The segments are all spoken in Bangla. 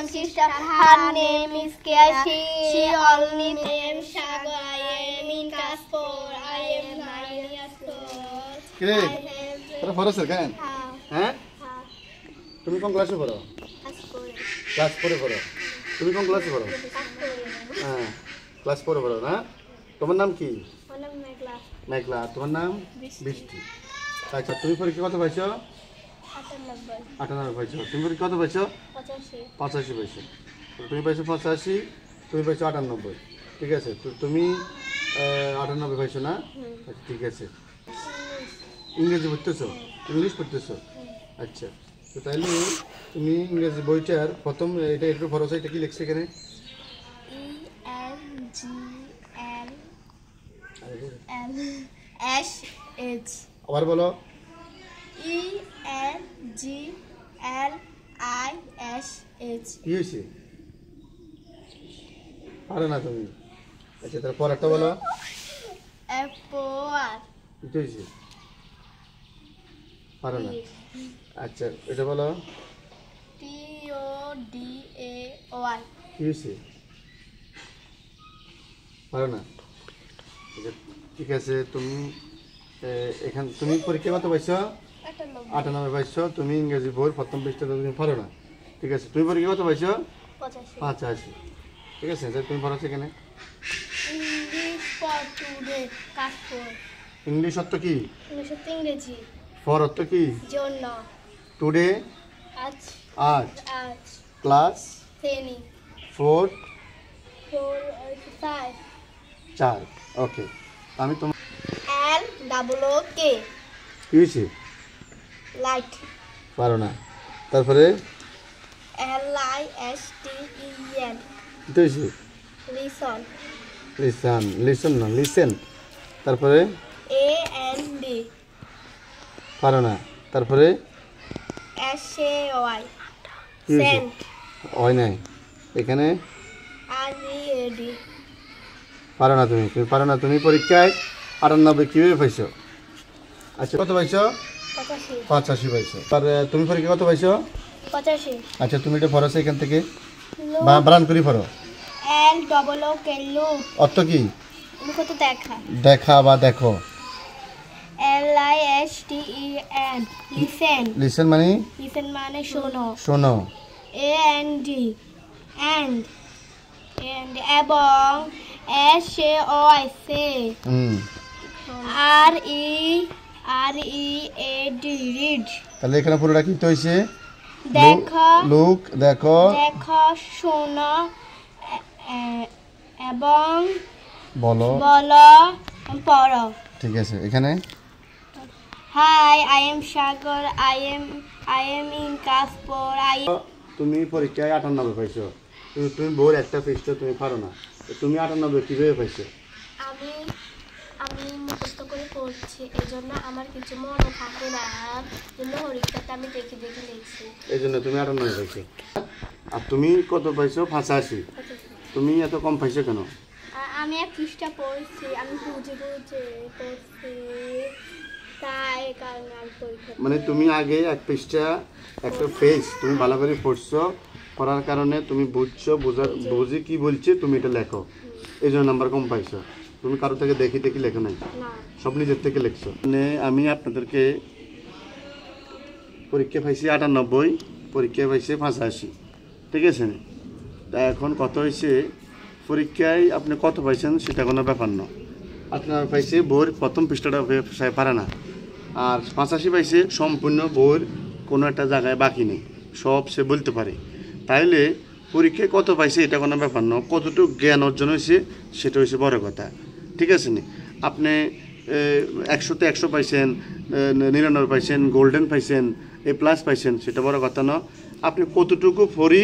one sister. Her name is Kia. She only named Sagar. I am in class 4. I am 9 years old. Okay. Tara photo sir kan? হ্যাঁ তুমি কোন ক্লাসে পড়ো? ক্লাস 4 এ পড়ো। তুমি কোন ক্লাসে পড়ো? হ্যাঁ ক্লাস 4 এ পড়ো না? তোমার নাম কি? আমার নাম মেঘলা। মেঘলা। তোমার নাম? বৃষ্টি। আচ্ছা তুমি পরীক্ষা কত পাইছো? 98 পাইছো। তুমি পরীক্ষা কত পাইছো? 85 পাইছো। তুমি পাইছো 85, তুমি পাইছো 98। ঠিক আছে, তো তুমি 98 পাইছো না? আচ্ছা ঠিক আছে। ইংরেজি পড়তেছো? ইংলিশ পড়তেছো? আচ্ছা, তো তাইলে তুমি ইংরেজি বইটার প্রথম এটা একটু ভরসা, এটা কি লিখছে এখানে? ENGLSH। আবার বলো। ENGLISH। কি হয়েছে? পারো না তুমি? আচ্ছা তাহলে পরেরটা বলো। FOR। কি হয়েছে? পারো না? আচ্ছা এটা বলো। TODAY। কি হয়েছে? পারো না? ঠিক আছে, তুমি এখান তুমি পরীক্ষা কত পাইছো? 98 পাইছো। তুমি ইংরেজি বই প্রথম পৃষ্ঠাটা তুমি পারো না। ঠিক আছে, তুমি পরীক্ষা কত পাইছো? 85। ঠিক আছে, তুমি পড়ো সেখানে। English for today class 4। English অর্থ কি? ইংলিশ অর্থ ইংরেজি। ফর অর্থ কি? জন্য। টুডে আজ। আজ। আজ। ক্লাস শ্রেণী। 4 4। ওকে, আমি তোমার LOOK। কি হয়েছে? লাইট। পারো না। তারপরে LISTEN। কি হয়েছে? লিসন। লিসন। লিসন না, লিসেন। তারপরে AND। পারো না। তারপরে SAY। কি হয়েছে? সেন্ট। হয় নাই এখানে। READ। পারো না তুমি, তুমি পারো না। তুমি পরীক্ষায় 98 কিভাবে পাইছো? আচ্ছা কত পাইছো? 85 পাইছো। আর তুমি পরীক্ষা কত পাইছো? 85। আচ্ছা তুমি এটা পড়ো এখান থেকে, বানান করে পড়ো। LOOK। লুক। অর্থ কি? লুক তো দেখা। দেখা বা দেখো। LISTEN। লিসেন। লিসেন মানে? লিসেন মানে শোনো। শোনো। AND। and এবং SAY সে। READ read. তাহলে এখানে পুরোটা কি হইছে? দেখো। লুক দেখো। দেখো শোনো এবং বলো। বলো পড়ো। ঠিক আছে, এখানে hi I am Sagar. I am in class 4। তুমি পরীক্ষায় 98 পাইছো। তুমি বোর একটা পৃষ্ঠা তুমি পারো না, তুমি 98 কিভাবে পাইছো? আমি মুখস্থ করে পড়ছি, এজন্য আমার কিছু মনে থাকে না, জন্য পরীক্ষাতে আমি দেখে দেখে লিখছি, এইজন্য তুমি 98 পাইছো। আর তুমি কত পাইছো? 85। তুমি এত কম পাইছো কেন? আমি এক পৃষ্ঠা পড়ছি, আমি বুঝে বুঝে পড়ছি, তাই কারণে আমি পরীক্ষা। মানে তুমি আগে এক পৃষ্ঠা একটা পেজ তুমি ভালো করে পড়ছো, পড়ার কারণে তুমি বুঝছো, বুঝে কি বলছে তুমি এটা লেখো, এই জন্য নাম্বার কম পাইছো। তুমি কারো থেকে দেখি দেখি লেখো নাই, সব নিজের থেকে লিখছো। মানে আমি আপনাদেরকে পরীক্ষা পাইছি 98, পরীক্ষায় পাইছে 85। ঠিক আছে, তা এখন কত হয়েছে পরীক্ষায় আপনি কত পাইছেন সেটা কোনো ব্যাপার না। আপনার পাইছে বইয়ের প্রথম পৃষ্ঠাটা পারে না, আর 85 পাইছে সম্পূর্ণ বইয়ের কোনো একটা জায়গায় বাকি নেই, সব সে বলতে পারে। তাইলে পরীক্ষায় কত পাইছে এটা কোনো ব্যাপার না, কতটুকু জ্ঞান অর্জন হয়েছে সেটা হচ্ছে বড় কথা। ঠিক আছে নি? আপনি 100তে 100 পাইছেন, 99 পাইছেন, গোল্ডেন পাইছেন, A+ পাইছেন, সেটা বড় কথা না। আপনি কতটুকু পড়ি,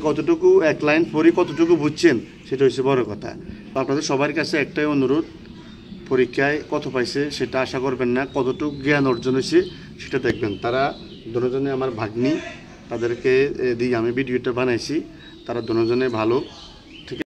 কতটুকু এক লাইন পড়ি, কতটুকু বুঝছেন সেটা হচ্ছে বড় কথা। আপনাদের সবার কাছে একটাই অনুরোধ, পরীক্ষায় কত পাইছে সেটা আশা করবেন না, কতটুকু জ্ঞান অর্জন হয়েছে সেটা দেখবেন। তারা দুজনে আমার ভাগ্নি, তাদেরকে দিয়ে আমি ভিডিওটা বানাইছি, তারা দুজনে ভালো।